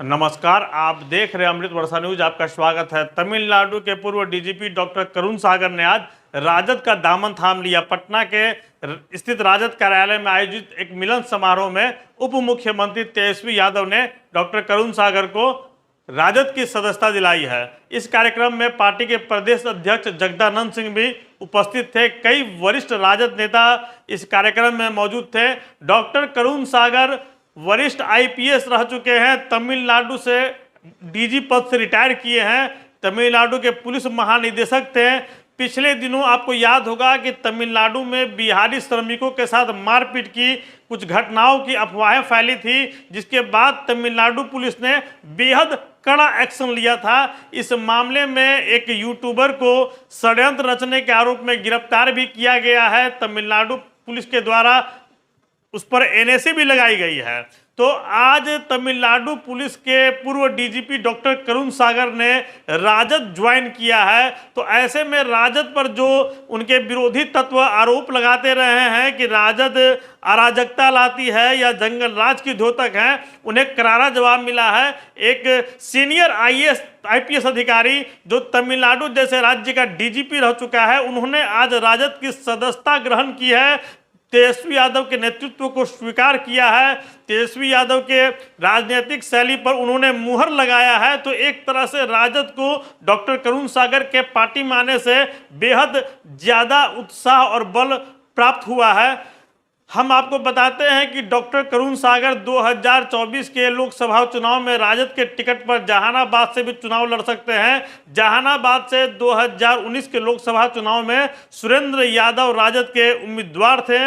नमस्कार, आप देख रहे हैं अमृत वर्षा न्यूज। आपका स्वागत है। तमिलनाडु के पूर्व डीजीपी डॉक्टर करुण सागर ने आज राजद का दामन थाम लिया। पटना के स्थित राजद कार्यालय में आयोजित एक मिलन समारोह में उप मुख्यमंत्री तेजस्वी यादव ने डॉक्टर करुण सागर को राजद की सदस्यता दिलाई है। इस कार्यक्रम में पार्टी के प्रदेश अध्यक्ष जगदानंद सिंह भी उपस्थित थे। कई वरिष्ठ राजद नेता इस कार्यक्रम में मौजूद थे। डॉक्टर करुण सागर वरिष्ठ आईपीएस रह चुके हैं। तमिलनाडु से डीजी पद से रिटायर किए हैं। तमिलनाडु के पुलिस महानिदेशक थे। पिछले दिनों आपको याद होगा कि तमिलनाडु में बिहारी श्रमिकों के साथ मारपीट की कुछ घटनाओं की अफवाहें फैली थी, जिसके बाद तमिलनाडु पुलिस ने बेहद कड़ा एक्शन लिया था। इस मामले में एक यूट्यूबर को षड्यंत्र रचने के आरोप में गिरफ्तार भी किया गया है। तमिलनाडु पुलिस के द्वारा उस पर एनएसी भी लगाई गई है। तो आज तमिलनाडु पुलिस के पूर्व डीजीपी डॉक्टर करुण सागर ने राजद ज्वाइन किया है। तो ऐसे में राजद पर जो उनके विरोधी तत्व आरोप लगाते रहे हैं कि राजद अराजकता लाती है या जंगल राज की द्योतक है, उन्हें करारा जवाब मिला है। एक सीनियर आईपीएस अधिकारी जो तमिलनाडु जैसे राज्य का डीजीपी रह चुका है, उन्होंने आज राजद की सदस्यता ग्रहण की है। तेजस्वी यादव के नेतृत्व को स्वीकार किया है। तेजस्वी यादव के राजनीतिक शैली पर उन्होंने मुहर लगाया है। तो एक तरह से राजद को डॉक्टर करुण सागर के पार्टी में आने से बेहद ज़्यादा उत्साह और बल प्राप्त हुआ है। हम आपको बताते हैं कि डॉक्टर करुण सागर 2024 के लोकसभा चुनाव में राजद के टिकट पर जहानाबाद से भी चुनाव लड़ सकते हैं। जहानाबाद से 2019 के लोकसभा चुनाव में सुरेंद्र यादव राजद के उम्मीदवार थे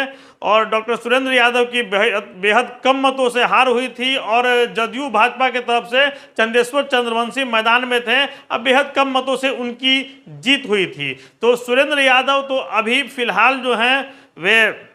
और डॉक्टर सुरेंद्र यादव की बेहद कम मतों से हार हुई थी और जदयू भाजपा की तरफ से चंदेश्वर चंद्रवंशी मैदान में थे। अब बेहद कम मतों से उनकी जीत हुई थी। तो सुरेंद्र यादव तो अभी फिलहाल जो हैं वे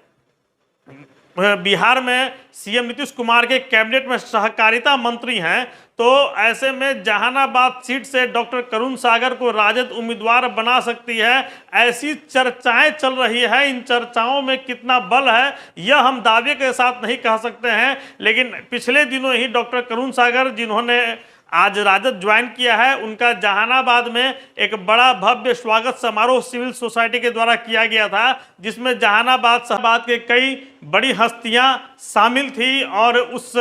बिहार में सीएम नीतीश कुमार के कैबिनेट में सहकारिता मंत्री हैं। तो ऐसे में जहानाबाद सीट से डॉक्टर करुण सागर को राजद उम्मीदवार बना सकती है, ऐसी चर्चाएं चल रही है। इन चर्चाओं में कितना बल है यह हम दावे के साथ नहीं कह सकते हैं, लेकिन पिछले दिनों ही डॉक्टर करुण सागर जिन्होंने आज राजद ज्वाइन किया है, उनका जहानाबाद में एक बड़ा भव्य स्वागत समारोह सिविल सोसाइटी के द्वारा किया गया था, जिसमें जहानाबाद के कई बड़ी हस्तियां शामिल थी। और उस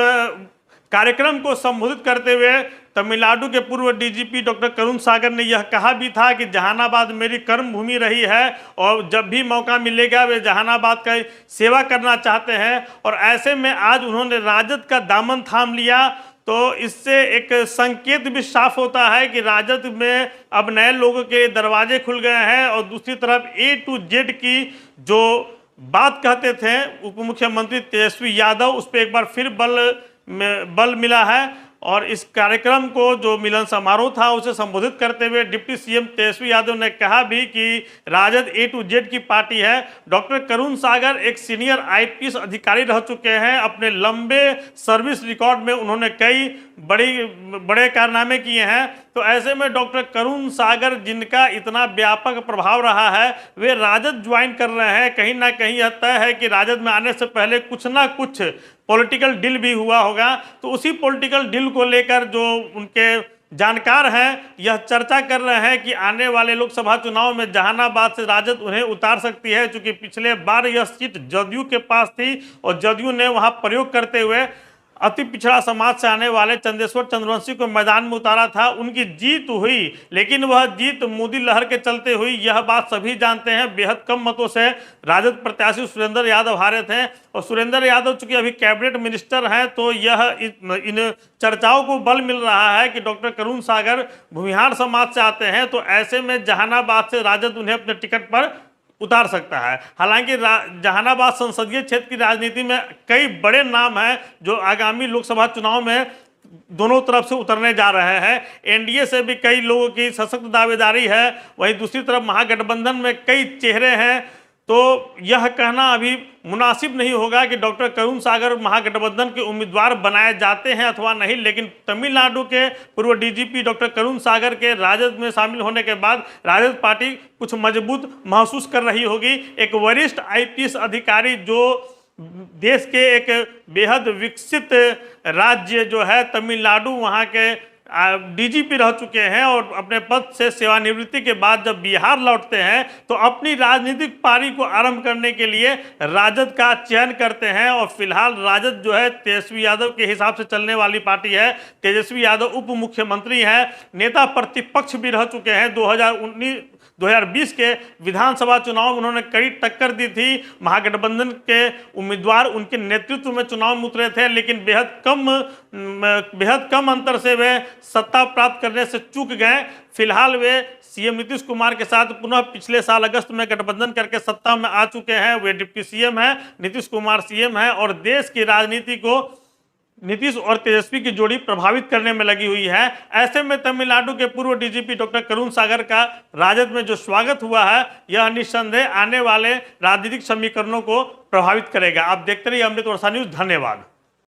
कार्यक्रम को संबोधित करते हुए तमिलनाडु के पूर्व डीजीपी डॉक्टर करुण सागर ने यह कहा भी था कि जहानाबाद मेरी कर्म भूमि रही है और जब भी मौका मिलेगा वे जहानाबाद का सेवा करना चाहते हैं। और ऐसे में आज उन्होंने राजद का दामन थाम लिया। तो इससे एक संकेत भी साफ होता है कि राजद में अब नए लोगों के दरवाजे खुल गए हैं। और दूसरी तरफ ए टू जेड की जो बात कहते थे उप मुख्यमंत्री तेजस्वी यादव, उस पर एक बार फिर बल मिला है। और इस कार्यक्रम को जो मिलन समारोह था उसे संबोधित करते हुए डिप्टी सीएम तेजस्वी यादव ने कहा भी कि राजद ए टू जेड की पार्टी है। डॉक्टर करुण सागर एक सीनियर आईपीएस अधिकारी रह चुके हैं। अपने लंबे सर्विस रिकॉर्ड में उन्होंने कई बड़े कारनामे किए हैं। तो ऐसे में डॉक्टर करुण सागर जिनका इतना व्यापक प्रभाव रहा है, वे राजद ज्वाइन कर रहे हैं। कहीं ना कहीं यह तय है कि राजद में आने से पहले कुछ ना कुछ पॉलिटिकल डील भी हुआ होगा। तो उसी पॉलिटिकल डील को लेकर जो उनके जानकार हैं यह चर्चा कर रहे हैं कि आने वाले लोकसभा चुनाव में जहानाबाद से राजद उन्हें उतार सकती है, क्योंकि पिछले बार यह सीट जदयू के पास थी और जदयू ने वहां प्रयोग करते हुए अति पिछड़ा समाज से आने वाले चंदेश्वर चंद्रवंशी को मैदान में उतारा था। उनकी जीत हुई, लेकिन वह जीत मोदी लहर के चलते हुई, यह बात सभी जानते हैं। बेहद कम मतों से राजद प्रत्याशी सुरेंद्र यादव हारे थे और सुरेंद्र यादव चूंकि अभी कैबिनेट मिनिस्टर हैं, तो यह इन चर्चाओं को बल मिल रहा है कि डॉक्टर करुण सागर भूमिहार समाज से आते हैं। तो ऐसे में जहानाबाद से राजद उन्हें अपने टिकट पर उतार सकता है। हालांकि जहानाबाद संसदीय क्षेत्र की राजनीति में कई बड़े नाम हैं जो आगामी लोकसभा चुनाव में दोनों तरफ से उतरने जा रहे हैं। एनडीए से भी कई लोगों की सशक्त दावेदारी है, वहीं दूसरी तरफ महागठबंधन में कई चेहरे हैं। तो यह कहना अभी मुनासिब नहीं होगा कि डॉक्टर करुण सागर महागठबंधन के उम्मीदवार बनाए जाते हैं अथवा नहीं, लेकिन तमिलनाडु के पूर्व डीजीपी डॉक्टर करुण सागर के राजद में शामिल होने के बाद राजद पार्टी कुछ मजबूत महसूस कर रही होगी। एक वरिष्ठ आईपीएस अधिकारी जो देश के एक बेहद विकसित राज्य जो है तमिलनाडु, वहाँ के डीजीपी रह चुके हैं और अपने पद से सेवानिवृत्ति के बाद जब बिहार लौटते हैं तो अपनी राजनीतिक पारी को आरंभ करने के लिए राजद का चयन करते हैं। और फिलहाल राजद जो है तेजस्वी यादव के हिसाब से चलने वाली पार्टी है। तेजस्वी यादव उप मुख्यमंत्री हैं, नेता प्रतिपक्ष भी रह चुके हैं। 2020 के विधानसभा चुनाव में उन्होंने कड़ी टक्कर दी थी। महागठबंधन के उम्मीदवार उनके नेतृत्व में चुनाव में उतरे थे, लेकिन बेहद कम अंतर से वे सत्ता प्राप्त करने से चूक गए। फिलहाल वे सीएम नीतीश कुमार के साथ पुनः पिछले साल अगस्त में गठबंधन करके सत्ता में आ चुके हैं। वे डिप्टी सीएम हैं, नीतीश कुमार सीएम हैं और देश की राजनीति को नीतीश और तेजस्वी की जोड़ी प्रभावित करने में लगी हुई है। ऐसे में तमिलनाडु के पूर्व डीजीपी डॉक्टर करुण सागर का राजद में जो स्वागत हुआ है, यह निस्संदेह आने वाले राजनीतिक समीकरणों को प्रभावित करेगा। आप देखते रहिए अमृत वर्षा न्यूज। धन्यवाद।